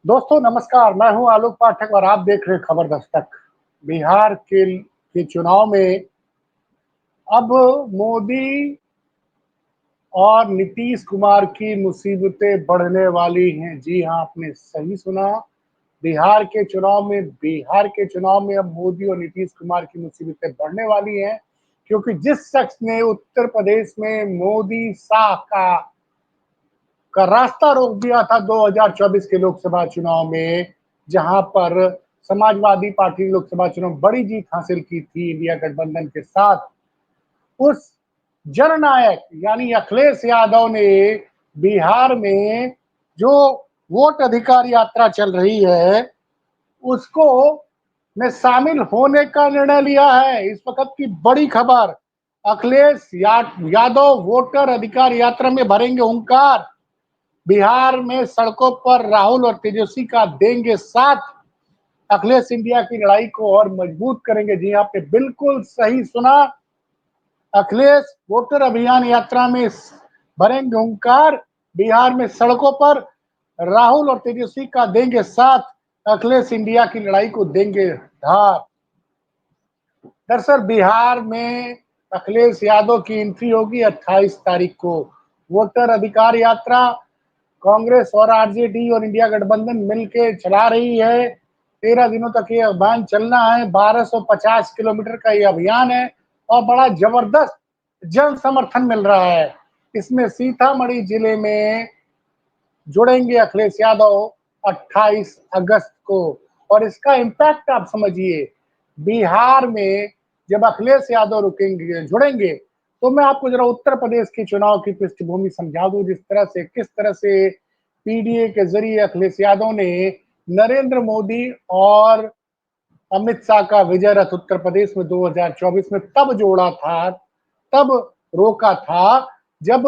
दोस्तों नमस्कार, मैं हूं आलोक पाठक और आप देख रहे हैं खबर दस्तक। बिहार के चुनाव में अब मोदी और नीतीश कुमार की मुसीबतें बढ़ने वाली हैं। जी हां, आपने सही सुना। बिहार के चुनाव में अब मोदी और नीतीश कुमार की मुसीबतें बढ़ने वाली हैं, क्योंकि जिस शख्स ने उत्तर प्रदेश में मोदी शाह का रास्ता रोक दिया था 2024 के लोकसभा चुनाव में, जहां पर समाजवादी पार्टी लोकसभा चुनाव में बड़ी जीत हासिल की थी इंडिया गठबंधन के साथ, उस जननायक यानी अखिलेश यादव ने बिहार में जो वोट अधिकार यात्रा चल रही है उसको में शामिल होने का निर्णय लिया है। इस वक्त की बड़ी खबर, अखिलेश यादव वोटर अधिकार यात्रा में भरेंगे हुंकार। बिहार में सड़कों पर राहुल और तेजस्वी का देंगे साथ। अखिलेश इंडिया की लड़ाई को और मजबूत करेंगे। जी आपने बिल्कुल सही सुना, अखिलेश वोटर अभियान यात्रा में भरेंगे हुंकार। बिहार में सड़कों पर राहुल और तेजस्वी का देंगे साथ। अखिलेश इंडिया की लड़ाई को देंगे धार। दरअसल बिहार में अखिलेश यादव की एंट्री होगी 28 तारीख को। वोटर अधिकार यात्रा कांग्रेस और आरजेडी और इंडिया गठबंधन मिलकर चला रही है। 13 दिनों तक ये अभियान चलना है। 1250 किलोमीटर का ये अभियान है और बड़ा जबरदस्त जन समर्थन मिल रहा है। इसमें सीतामढ़ी जिले में जुड़ेंगे अखिलेश यादव 28 अगस्त को। और इसका इम्पैक्ट आप समझिए, बिहार में जब अखिलेश यादव जुड़ेंगे, तो मैं आपको जरा उत्तर प्रदेश के चुनाव की पृष्ठभूमि समझा दूं। किस तरह से पीडीए के जरिए अखिलेश यादव ने नरेंद्र मोदी और अमित शाह का विजय रथ उत्तर प्रदेश में 2024 में तब जोड़ा था, तब रोका था, जब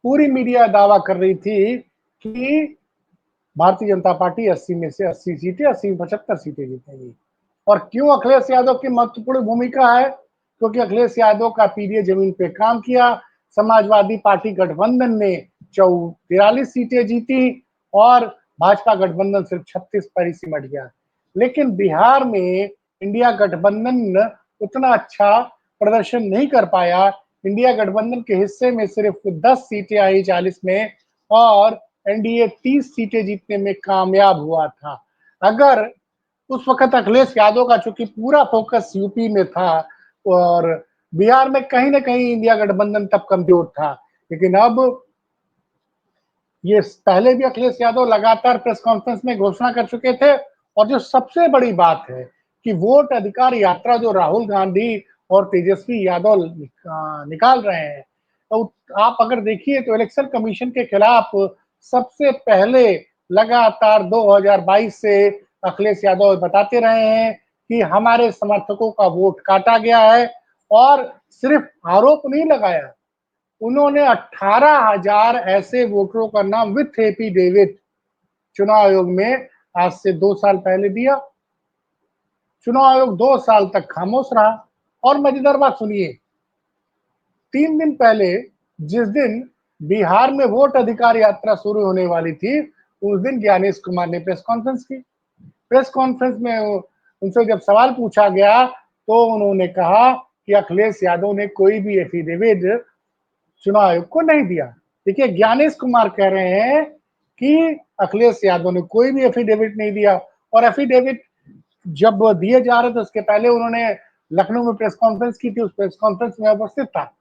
पूरी मीडिया दावा कर रही थी कि भारतीय जनता पार्टी 80 में से 80 सीटें, 80 में 75 सीटें जीतेगी। और क्यों अखिलेश यादव की महत्वपूर्ण भूमिका है? क्योंकि अखिलेश यादव का पीडीए जमीन पे काम किया। समाजवादी पार्टी गठबंधन ने 43 सीटें जीती और भाजपा गठबंधन सिर्फ 36 पर ही सिमट गया। लेकिन बिहार में इंडिया गठबंधन उतना अच्छा प्रदर्शन नहीं कर पाया। इंडिया गठबंधन के हिस्से में सिर्फ 10 सीटें आई 40 में और एनडीए 30 सीटें जीतने में कामयाब हुआ था। अगर उस वक्त अखिलेश यादव का चूंकि पूरा फोकस यूपी में था और बिहार में कहीं ना कहीं इंडिया गठबंधन तब कमजोर था। लेकिन अब ये पहले भी अखिलेश यादव लगातार प्रेस कॉन्फ्रेंस में घोषणा कर चुके थे। और जो सबसे बड़ी बात है कि वोट अधिकार यात्रा जो राहुल गांधी और तेजस्वी यादव निकाल रहे हैं, तो आप अगर देखिए तो इलेक्शन कमीशन के खिलाफ सबसे पहले लगातार 2022 से अखिलेश यादव बताते रहे हैं कि हमारे समर्थकों का वोट काटा गया है। और सिर्फ आरोप नहीं लगाया, उन्होंने 18,000 ऐसे वोटरों का नाम विथ एफिडेविट चुनाव आयोग में आज से 2 साल पहले दिया। चुनाव आयोग 2 साल तक खामोश रहा। और मजेदार बात सुनिए, 3 दिन पहले जिस दिन बिहार में वोट अधिकार यात्रा शुरू होने वाली थी, उस दिन ज्ञानेश कुमार ने प्रेस कॉन्फ्रेंस की। प्रेस कॉन्फ्रेंस में उनसे जब सवाल पूछा गया तो उन्होंने कहा कि अखिलेश यादव ने कोई भी एफिडेविट चुनाव आयोग को नहीं दिया। देखिए, ज्ञानेश कुमार कह रहे हैं कि अखिलेश यादव ने कोई भी एफिडेविट नहीं दिया। और एफिडेविट जब दिए जा रहे थे उसके पहले उन्होंने लखनऊ में प्रेस कॉन्फ्रेंस की थी, उस प्रेस कॉन्फ्रेंस में उपस्थित था।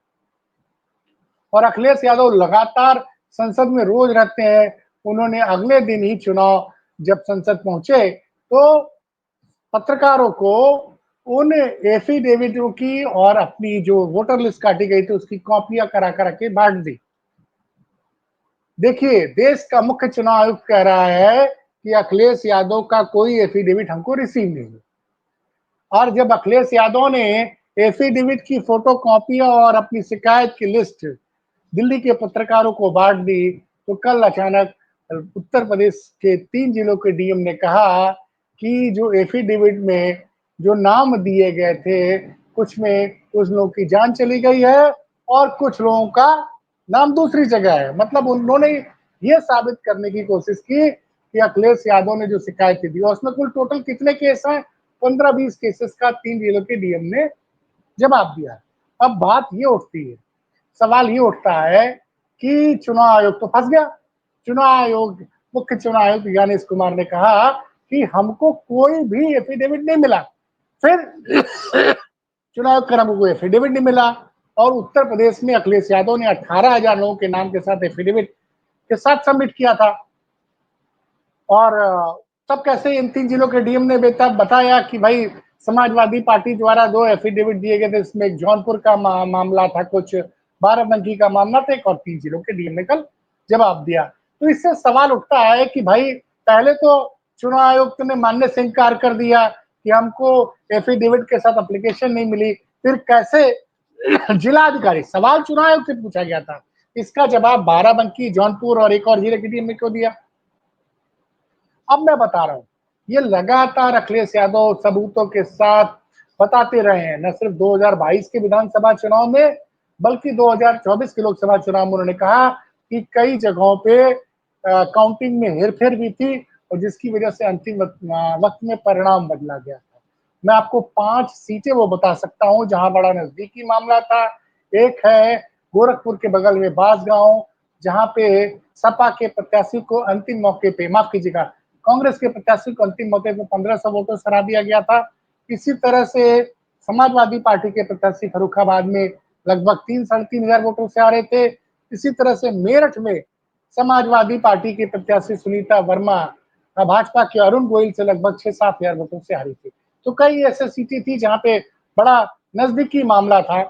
और अखिलेश यादव लगातार संसद में रोज रहते हैं। उन्होंने अगले दिन ही चुनाव जब संसद पहुंचे तो पत्रकारों को उन एफिडेविटों की और अपनी जो वोटर लिस्ट काटी गई थी उसकी कॉपियां करा करा के बांट दी। देखिए, देश का मुख्य चुनाव आयुक्त कह रहा है कि अखिलेश यादव का कोई एफिडेविट हमको रिसीव नहीं हुआ। और जब अखिलेश यादव ने एफिडेविट की फोटो कॉपियां और अपनी शिकायत की लिस्ट दिल्ली के पत्रकारों को बांट दी, तो कल अचानक उत्तर प्रदेश के 3 जिलों के डीएम ने कहा कि जो एफिडेविट में जो नाम दिए गए थे, कुछ में उस लोगों की जान चली गई है और कुछ लोगों का नाम दूसरी जगह है। मतलब उन्होंने ये साबित करने की कोशिश की कि अखिलेश यादव ने जो शिकायतें दी, और उसमें कुल टोटल कितने केस हैं? 15-20 केसेस का 3 जिलों के डीएम ने जवाब दिया। अब बात ये उठती है, सवाल ये उठता है कि चुनाव आयोग तो फंस गया। चुनाव आयोग, मुख्य चुनाव आयुक्त ज्ञानेश कुमार ने कहा कि हमको कोई भी एफिडेविट नहीं मिला। फिर चुनाव आयोग का हमको कोई एफिडेविट नहीं मिला, और उत्तर प्रदेश में अखिलेश यादव ने 18,000 लोगों के नाम के साथ एफिडेविट के साथ सबमिट किया था। और तब कैसे इन 3 जिलों के डीएम ने बताया कि भाई समाजवादी पार्टी द्वारा 2 एफिडेविट दिए गए थे, इसमें एक जौनपुर का मामला था, कुछ बाराबंकी का मामला था, एक और 3 जिलों के डीएम ने कल जवाब दिया। तो इससे सवाल उठता है कि भाई पहले तो चुनाव आयुक्त ने मानने से इनकार कर दिया कि हमको एफिडेविट के साथ एप्लीकेशन नहीं मिली, फिर कैसे जिलाधिकारी, सवाल चुनाव आयोग से पूछा गया था, इसका जवाब बाराबंकी, जौनपुर और एक और जिले के डीएम ने क्यों दिया? अब मैं बता रहा हूं, ये लगातार अखिलेश यादव सबूतों के साथ बताते रहे हैं, न सिर्फ 2022 के विधानसभा चुनाव में, बल्कि 2024 के लोकसभा चुनाव में उन्होंने कहा कि कई जगहों पे काउंटिंग में हेरफेर भी थी, और जिसकी वजह से अंतिम वक्त में परिणाम बदला गया था। मैं आपको 5 सीटें वो बता सकता हूं जहां बड़ा नजदीकी मामला था। एक है गोरखपुर के बगल में बांसगांव, जहां पे सपा के प्रत्याशी को अंतिम मौके पे, माफ कीजिएगा, कांग्रेस के प्रत्याशी को अंतिम मौके पे 1500 वोटों से हरा दिया गया था। इसी तरह से समाजवादी पार्टी के प्रत्याशी फर्रुखाबाद में लगभग 3-3.5 वोटों से हारे थे। इसी तरह से मेरठ में समाजवादी पार्टी के प्रत्याशी सुनीता वर्मा भाजपा के अरुण गोयल से लगभग 6-7 वोटों से हारी थी। तो कई ऐसे सीटें थी जहां पे बड़ा नजदीकी मामला था।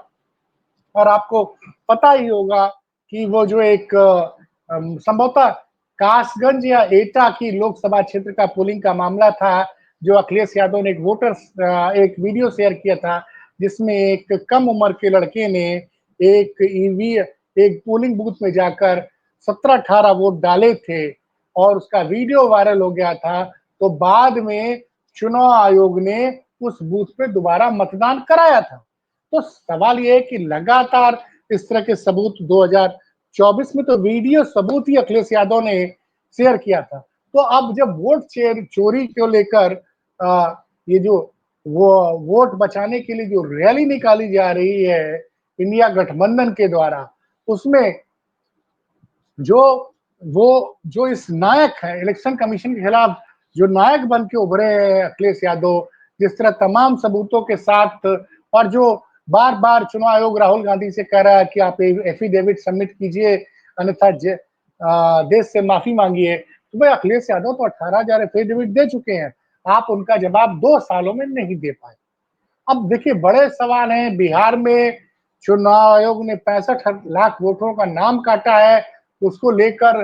और आपको पता ही होगा कि वो जो एक संभवतः कासगंज या एटा की लोकसभा क्षेत्र का पोलिंग का मामला था, जो अखिलेश यादव ने एक वीडियो शेयर किया था, जिसमें एक कम उम्र के लड़के ने एक पोलिंग बूथ में जाकर 17-18 वोट डाले थे, और उसका वीडियो वायरल हो गया था। तो बाद में चुनाव आयोग ने उस बूथ पे दोबारा मतदान कराया था। तो सवाल ये है कि लगातार इस तरह के सबूत 2024 में तो वीडियो सबूत ही अखिलेश यादव ने शेयर किया था। तो अब जब वोट चोरी को लेकर ये जो वो वोट बचाने के लिए जो रैली निकाली जा रही है इंडिया गठबंधन के द्वारा, उसमें जो इस नायक है इलेक्शन कमीशन के खिलाफ, जो नायक बन के उभरे हैं अखिलेश यादव, जिस तरह तमाम सबूतों के साथ, और जो बार बार चुनाव आयोग राहुल गांधी से कह रहा है कि आप एफिडेविट सबमिट कीजिए, अन्यथा देश से माफी मांगिए, तो भाई अखिलेश यादव तो 18,000 एफिडेविट दे चुके हैं, आप उनका जवाब 2 सालों में नहीं दे पाए। अब देखिए बड़े सवाल हैं, बिहार में चुनाव आयोग ने 65 लाख वोटरों का नाम काटा है, उसको लेकर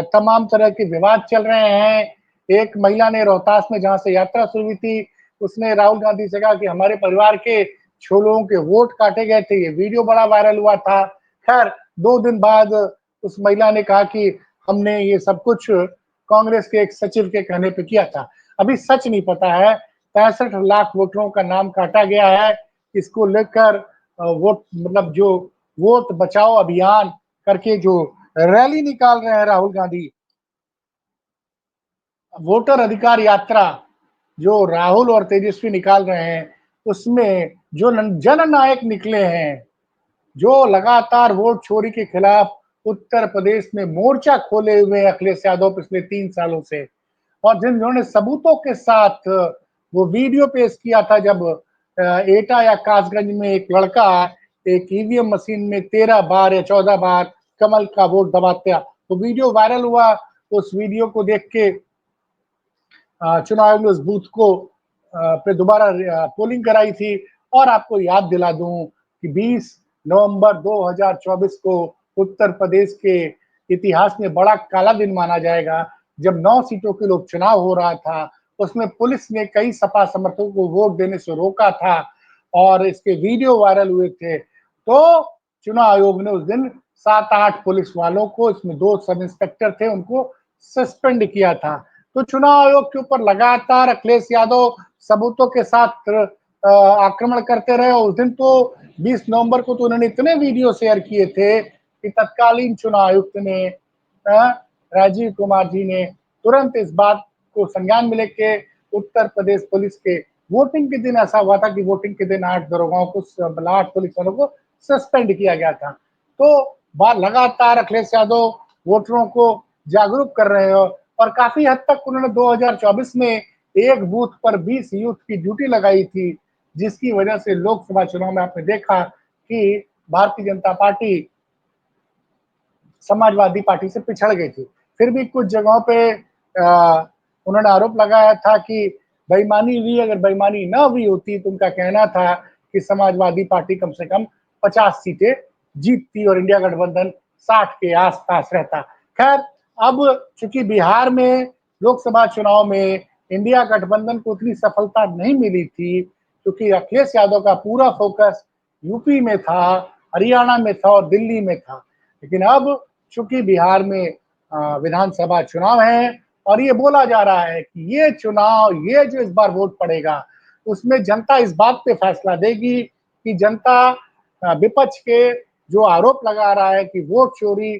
तमाम तरह के विवाद चल रहे हैं। एक महिला ने रोहतास में, जहां से यात्रा शुरू हुई थी, उसने राहुल गांधी से कहा कि हमारे परिवार के 6 लोगों के वोट काटे गए थे, ये वीडियो बड़ा वायरल हुआ था। खैर 2 दिन बाद उस महिला ने कहा कि हमने ये सब कुछ कांग्रेस के एक सचिव के कहने पे किया था। अभी सच नहीं पता है, 65 लाख वोटरों का नाम काटा गया है, इसको लेकर वोट मतलब जो वोट बचाओ अभियान करके जो रैली निकाल रहे हैं राहुल गांधी, वोटर अधिकार यात्रा जो राहुल और तेजस्वी निकाल रहे हैं, उसमें जो जननायक निकले हैं, जो लगातार वोट चोरी के खिलाफ उत्तर प्रदेश में मोर्चा खोले हुए अखिलेश यादव पिछले 3 सालों से, और जिन्होंने सबूतों के साथ वो वीडियो पेश किया था, जब एटा या कासगंज में एक लड़का एक ईवीएम मशीन में 13 बार या 14 बार कमल का वोट दबाता, तो वीडियो वायरल हुआ। उस वीडियो को देख के चुनाव आयोग ने उस बूथ को पे दोबारा पोलिंग कराई थी। और आपको याद दिला दूं कि 20 नवंबर 2024 को उत्तर प्रदेश के इतिहास में बड़ा काला दिन माना जाएगा, जब 9 सीटों के लिए उपचुनाव हो रहा था, उसमें पुलिस ने कई सपा समर्थकों को वोट देने से रोका था, और इसके वीडियो वायरल हुए थे। तो चुनाव आयोग ने उस दिन 7-8 पुलिस वालों को, इसमें 2 सब इंस्पेक्टर थे, उनको सस्पेंड किया था। तो चुनाव आयोग के ऊपर लगातार अखिलेश यादव सबूतों के साथ आक्रमण करते रहे। उस दिन तो 20 नवंबर को तो उन्होंने इतने वीडियो शेयर किए थे कि तत्कालीन चुनाव आयुक्त ने, राजीव कुमार जी ने तुरंत इस बात को संज्ञान में लेके उत्तर प्रदेश पुलिस के वोटिंग के दिन ऐसा हुआ था कि वोटिंग के दिन 8 दरोगाओं को 8 पुलिस वालों को सस्पेंड किया गया था। तो बार लगातार अखिलेश यादव वोटरों को जागरूक कर रहे हो और काफी हद तक उन्होंने 2024 में एक बूथ पर 20 यूथ की ड्यूटी लगाई थी, जिसकी वजह से लोकसभा चुनाव में आपने देखा कि भारतीय जनता पार्टी समाजवादी पार्टी से पिछड़ गई थी। फिर भी कुछ जगहों पे उन्होंने आरोप लगाया था कि बेईमानी हुई, अगर बेईमानी ना हुई होती तो उनका कहना था कि समाजवादी पार्टी कम से कम 50 सीटें जीतती और इंडिया गठबंधन 60 के आसपास रहता। खैर, अब चूंकि बिहार में लोकसभा चुनाव में इंडिया गठबंधन को उतनी सफलता नहीं मिली थी, क्योंकि अखिलेश यादव का पूरा फोकस यूपी में था, हरियाणा में था और दिल्ली में था। लेकिन अब चूंकि बिहार में विधानसभा चुनाव है और ये बोला जा रहा है कि ये चुनाव, ये जो इस बार वोट पड़ेगा, उसमें जनता इस बात पे फैसला देगी कि जनता विपक्ष के जो आरोप लगा रहा है कि वोट चोरी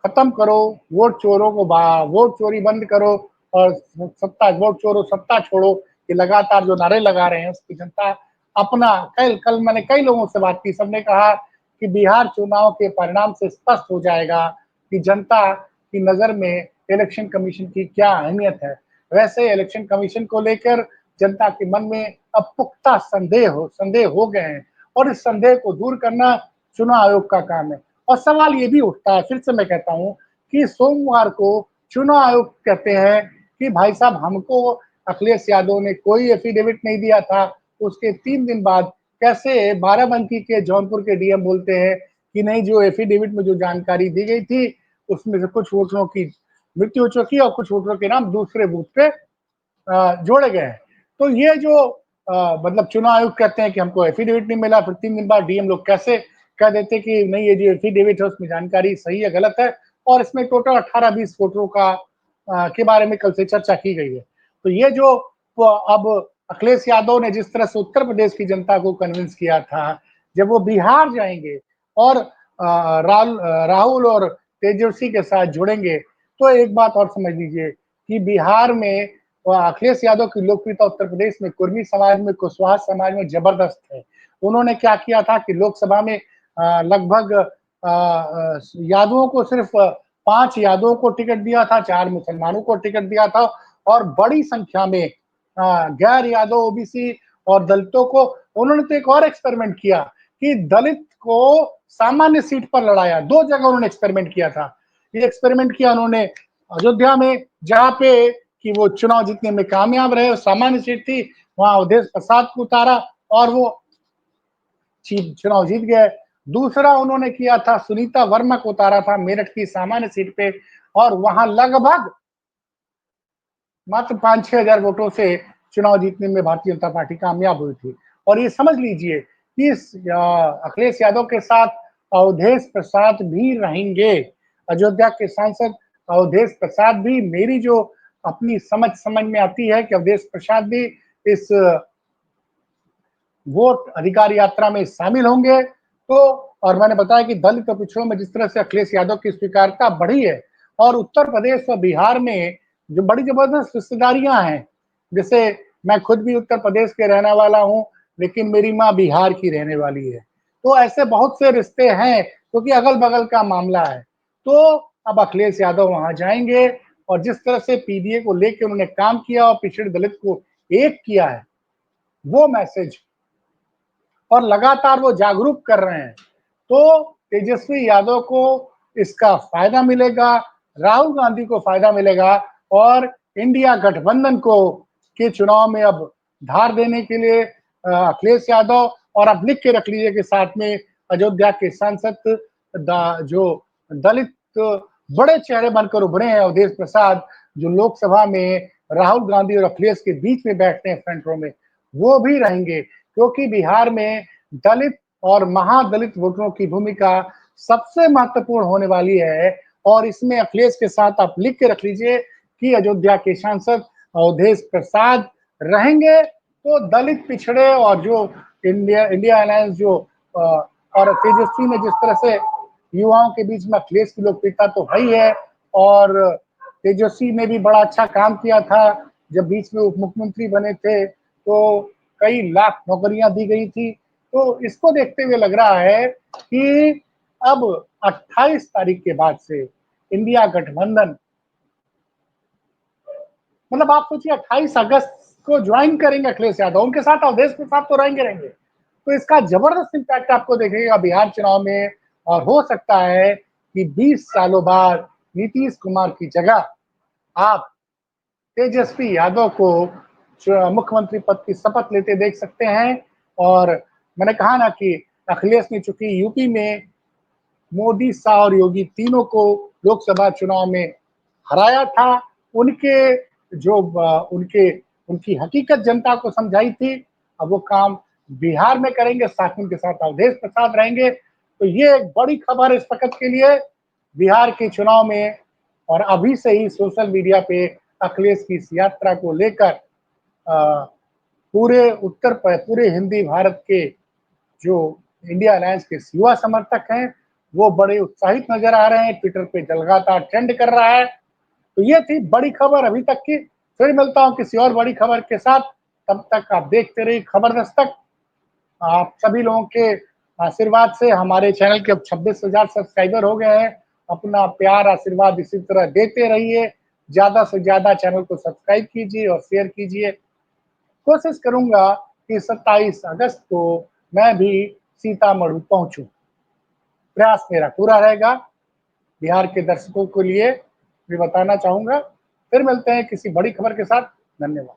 खत्म करो, वोट चोरों को वोट चोरी बंद करो और सत्ता वोट चोरो सत्ता छोड़ो, ये लगातार जो नारे लगा रहे हैं उसकी जनता अपना कल मैंने कई लोगों से बात की, सबने कहा कि बिहार चुनाव के परिणाम से स्पष्ट हो जाएगा कि जनता की नजर में इलेक्शन कमीशन की क्या अहमियत है। वैसे इलेक्शन कमीशन को लेकर जनता के मन में अब पुख्ता संदेह हो गए हैं और इस संदेह को दूर करना चुनाव आयोग का काम है। और सवाल ये भी उठता है, फिर से मैं कहता हूं कि सोमवार को चुनाव आयोग कहते हैं कि भाई साहब, हमको अखिलेश यादव ने कोई एफिडेविट नहीं दिया था। उसके 3 दिन बाद कैसे बाराबंकी के जौनपुर के डीएम बोलते हैं कि नहीं, जो एफिडेविट में जो जानकारी दी गई थी उसमें से कुछ वोटरों की मृत्यु हो चुकी है और कुछ वोटरों के नाम दूसरे बूथ पे जोड़े गए हैं। तो ये जो मतलब चुनाव आयोग कहते हैं कि हमको एफिडेविट नहीं मिला, फिर 3 दिन बाद डीएम लोग कैसे कह देते कि नहीं, ये जो एफिडेविट है उसमें जानकारी सही है गलत है, और इसमें टोटल 18-20 वोटरों का के बारे में कल से चर्चा की गई है। तो ये जो अब अखिलेश यादव ने जिस तरह से उत्तर प्रदेश की जनता को कन्विंस किया था, जब वो बिहार जाएंगे और राहुल और तेजस्वी के साथ जुड़ेंगे, तो एक बात और समझ लीजिए कि बिहार में अखिलेश यादव की लोकप्रियता उत्तर प्रदेश में कुर्मी समाज में, कुशवाहा समाज में जबरदस्त है। उन्होंने क्या किया था कि लोकसभा में लगभग यादवों को सिर्फ 5 यादवों को टिकट दिया था, 4 मुसलमानों को टिकट दिया था और बड़ी संख्या में गैर यादव, ओबीसी और दलितों को उन्होंने तो एक और एक्सपेरिमेंट किया कि दलित को सामान्य सीट पर लड़ाया। 2 जगह उन्होंने एक्सपेरिमेंट किया था। ये एक्सपेरिमेंट किया उन्होंने अयोध्या में, जहां पे कि वो चुनाव जीतने में कामयाब रहे, सामान्य सीट थी, वहां अवधेश प्रसाद को उतारा और वो चुनाव जीत गए। दूसरा उन्होंने किया था, सुनीता वर्मा को उतारा था मेरठ की सामान्य सीट पे और वहां लगभग मात्र 5-6 हजार वोटों से चुनाव जीतने में भारतीय जनता पार्टी कामयाब हुई थी। और ये समझ लीजिए कि अखिलेश यादव के साथ अवधेश प्रसाद भी रहेंगे। अयोध्या के सांसद अवधेश प्रसाद भी, मेरी जो अपनी समझ में आती है कि अवधेश प्रसाद भी इस वोट अधिकार यात्रा में शामिल होंगे। तो और मैंने बताया कि दलित और पिछड़ों में जिस तरह से अखिलेश यादव की स्वीकार्यता बढ़ी है और उत्तर प्रदेश और बिहार में जो बड़ी जबरदस्त रिश्तेदारियां हैं, जैसे मैं खुद भी उत्तर प्रदेश के रहने वाला हूं, लेकिन मेरी माँ बिहार की रहने वाली है। तो ऐसे बहुत से रिश्ते हैं क्योंकि अगल बगल का मामला है। तो अब अखिलेश यादव वहां जाएंगे और जिस तरह से पीडीए को लेकर उन्होंने काम किया और पिछड़े दलित को एक किया है, वो मैसेज और लगातार वो जागरूक कर रहे हैं, तो तेजस्वी यादव को इसका फायदा मिलेगा, राहुल गांधी को फायदा मिलेगा और इंडिया गठबंधन को के चुनाव में अब धार देने के लिए अखिलेश यादव और अब लिख के रख लीजिए कि साथ में अयोध्या के सांसद जो दलित बड़े चेहरे बनकर उभरे हैं, अवधेश प्रसाद, जो लोकसभा में राहुल गांधी और अखिलेश के बीच में बैठते हैं फ्रंट रो में, वो भी रहेंगे। क्योंकि बिहार में दलित और महादलित वोटरों की भूमिका सबसे महत्वपूर्ण होने वाली है और इसमें अखिलेश के साथ आप लिख के रख लीजिए कि अयोध्या के सांसद अवधेश प्रसाद रहेंगे। तो दलित, पिछड़े और जो इंडिया अलायंस जो और तेजस्वी ने जिस तरह से युवाओं के बीच में अखिलेश की लोकप्रियता तो है ही है और तेजस्वी ने भी बड़ा अच्छा काम किया था। जब बीच में उप मुख्यमंत्री बने थे तो कई लाख नौकरियां दी गई थी। तो इसको देखते हुए लग रहा है कि अब 28 तारीख के बाद से इंडिया गठबंधन, मतलब आप सोचिए 28 अगस्त को ज्वाइन करेंगे अखिलेश यादव, उनके साथ अवधेश के साथ तो रहेंगे। तो इसका जबरदस्त इम्पैक्ट आपको देखेगा बिहार चुनाव में। और हो सकता है कि 20 सालों बाद नीतीश कुमार की जगह आप तेजस्वी यादव को मुख्यमंत्री पद की शपथ लेते देख सकते हैं। और मैंने कहा ना कि अखिलेश ने चूंकि यूपी में मोदी, शाह और योगी तीनों को लोकसभा चुनाव में हराया था, उनके जो उनके उनकी हकीकत जनता को समझाई थी, अब वो काम बिहार में करेंगे, साथ में उनके साथ अवधेश प्रसाद रहेंगे। तो ये एक बड़ी खबर इस वक्त के लिए बिहार के चुनाव में। और अभी से ही सोशल मीडिया पे अखिलेश की इस यात्रा को लेकर पूरे हिंदी भारत के जो इंडिया अलायंस के युवा समर्थक हैं वो बड़े उत्साहित नजर आ रहे हैं। ट्विटर पे लगातार ट्रेंड कर रहा है। तो ये थी बड़ी खबर अभी तक की। फिर मिलता हूं किसी और बड़ी खबर के साथ। तब तक आप देखते रहिए खबर दस्तक। आप सभी लोगों के आशीर्वाद से हमारे चैनल के अब 26,000 सब्सक्राइबर हो गए हैं। अपना प्यार आशीर्वाद इसी तरह देते रहिए। ज्यादा से ज्यादा चैनल को सब्सक्राइब कीजिए और शेयर कीजिए। कोशिश करूंगा कि 27 अगस्त को मैं भी सीतामढ़ी पहुंचूं। प्रयास मेरा पूरा रहेगा। बिहार के दर्शकों के लिए भी बताना चाहूंगा। फिर मिलते हैं किसी बड़ी खबर के साथ। धन्यवाद।